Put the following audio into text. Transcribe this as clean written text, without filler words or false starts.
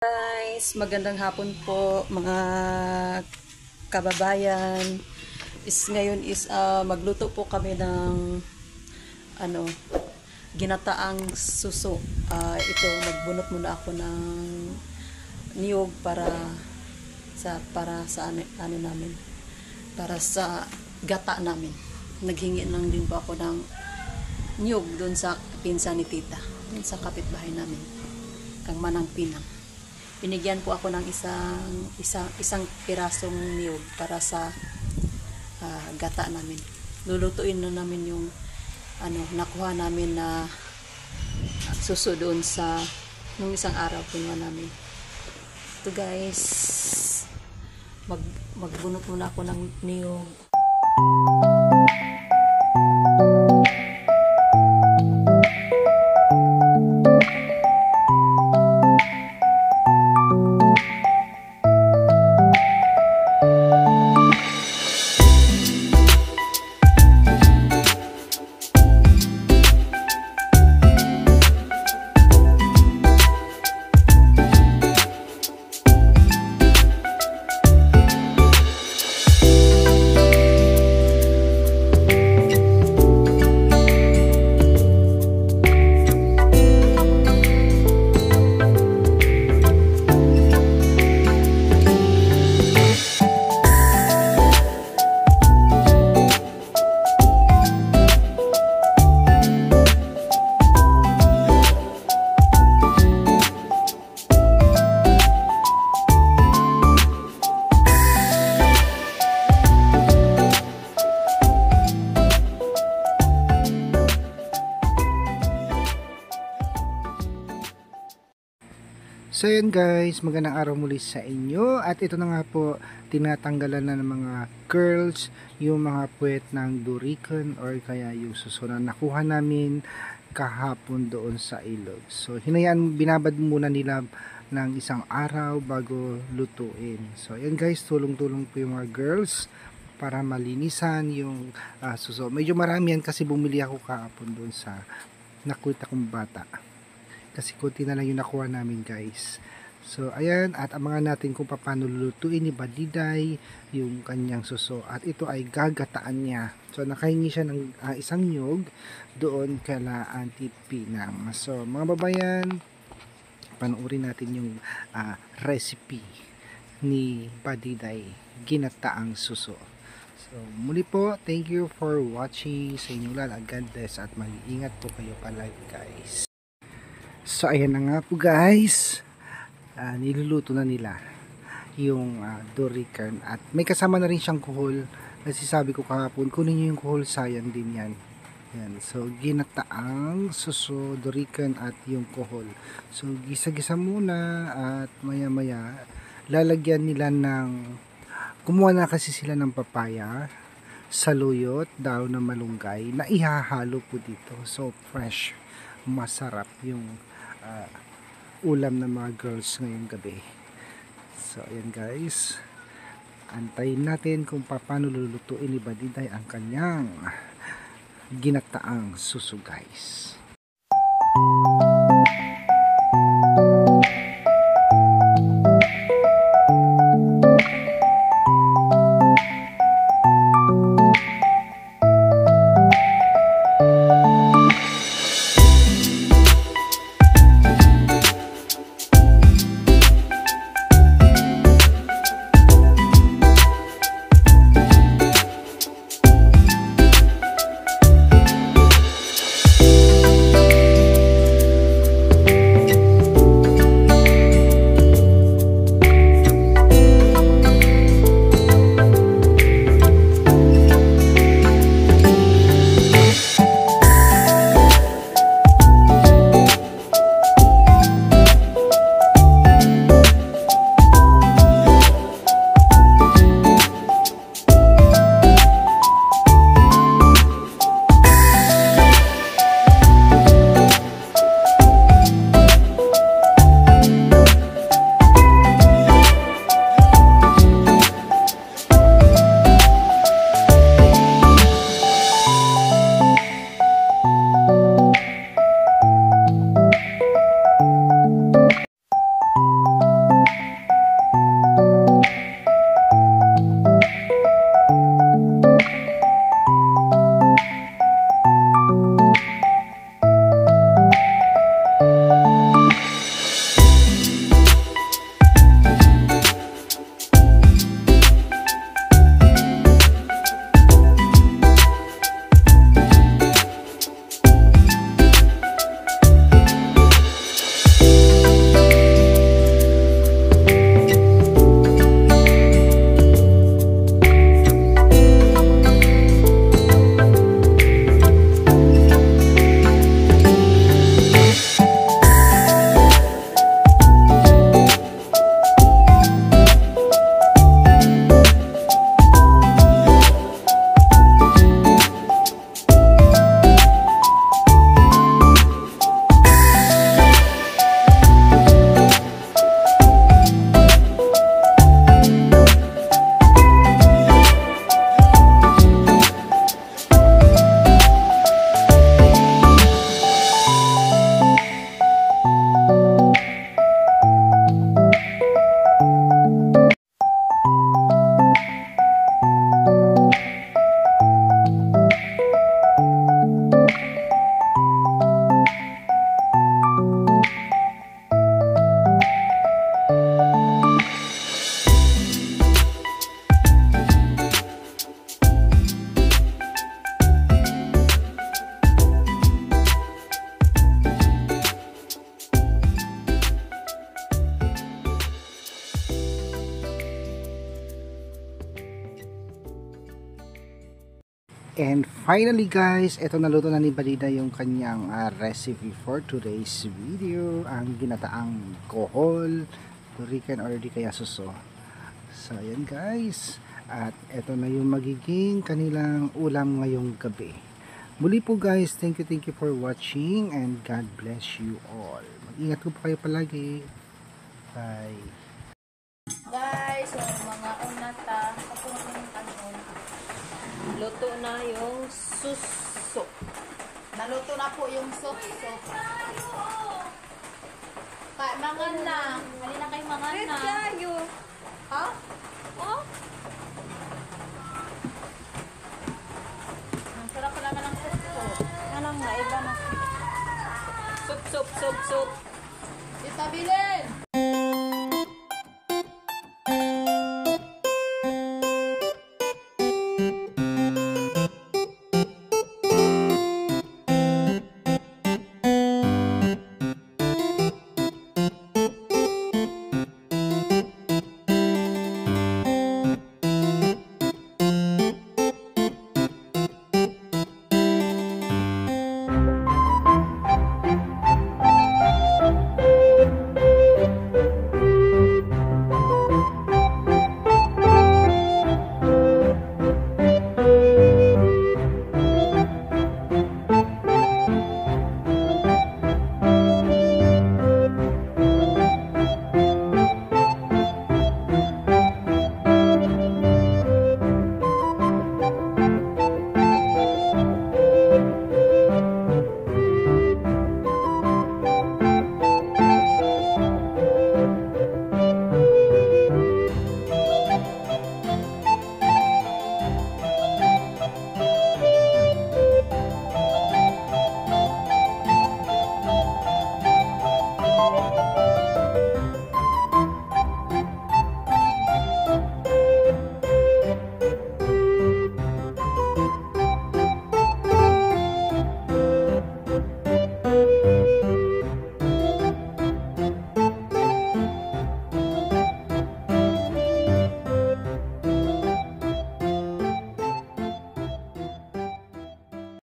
Guys, magandang hapon po mga kababayan. Ngayon is magluto po kami ng ginataang suso. Ito magbunot muna ako ng niyog para sa namin. Para sa gata namin. Naghingi lang din po ako ng niyog doon sa pinsan ni tita, doon sa kapitbahay namin, kang Manang Pinang. Binigyan po ako ng isang pirasong niyog para sa gata namin. Lulutuin na namin yung nakuha namin na suso doon sa nung isang araw kinuha namin. Ito guys, magbunot muna ako ng niyog. So yun guys, magandang araw muli sa inyo. At ito na nga po, tinatanggalan na ng mga curls yung mga puwet ng durikan or kaya yung suso na nakuha namin kahapon doon sa ilog. So binabad muna nila ng isang araw bago lutuin. So yan guys, tulong-tulong po yung mga girls para malinisan yung suso. Medyo marami yan kasi bumili ako kahapon doon sa nakita kong bata. Kasi konti na lang yung nakuha namin guys. So ayan, at abangan natin kung paano lulutuin ni Badiday yung kanyang suso. At ito ay gagataan niya. So nakahingi siya ng isang nyog doon kala Auntie Pinang. So mga babayan, panoorin natin yung recipe ni Badiday, ginataang suso. So muli po, thank you for watching. Sa inyong lahat, God bless at mag-iingat po kayo palagi guys. So ayan na nga po guys, niluluto na nila yung durikan at may kasama na rin siyang kuhol. Kasi sabi ko kahapon, kunin nyo yung kuhol, sayang din yan. Yan. So ginataang suso, durikan at yung kuhol. So gisa-gisa muna at maya maya lalagyan nila ng, kumuha na kasi sila ng papaya, saluyot, daw na malunggay na ihahalo po dito. So fresh, masarap yung ulam ng mga girls ngayong gabi. So ayan guys, antayin natin kung paano lulutuin ni Badiday ang kanyang ginataang suso guys. And finally guys, eto naluto na ni Balida yung kanyang recipe for today's video. Ang ginataang kohol, durikan or di kaya suso. So ayan guys. At eto na yung magiging kanilang ulam ngayong gabi. Muli po guys, thank you for watching and God bless you all. Mag-ingat po kayo palagi. Bye. Guys, yung mga unata, luto na yung suso. Naluto na po yung suso. Mangan na. Hali na kayo mangan na. Ha? Oh? Ang sarap pa naman ng suso. Anong naiba na? Sup. Tita Bilin!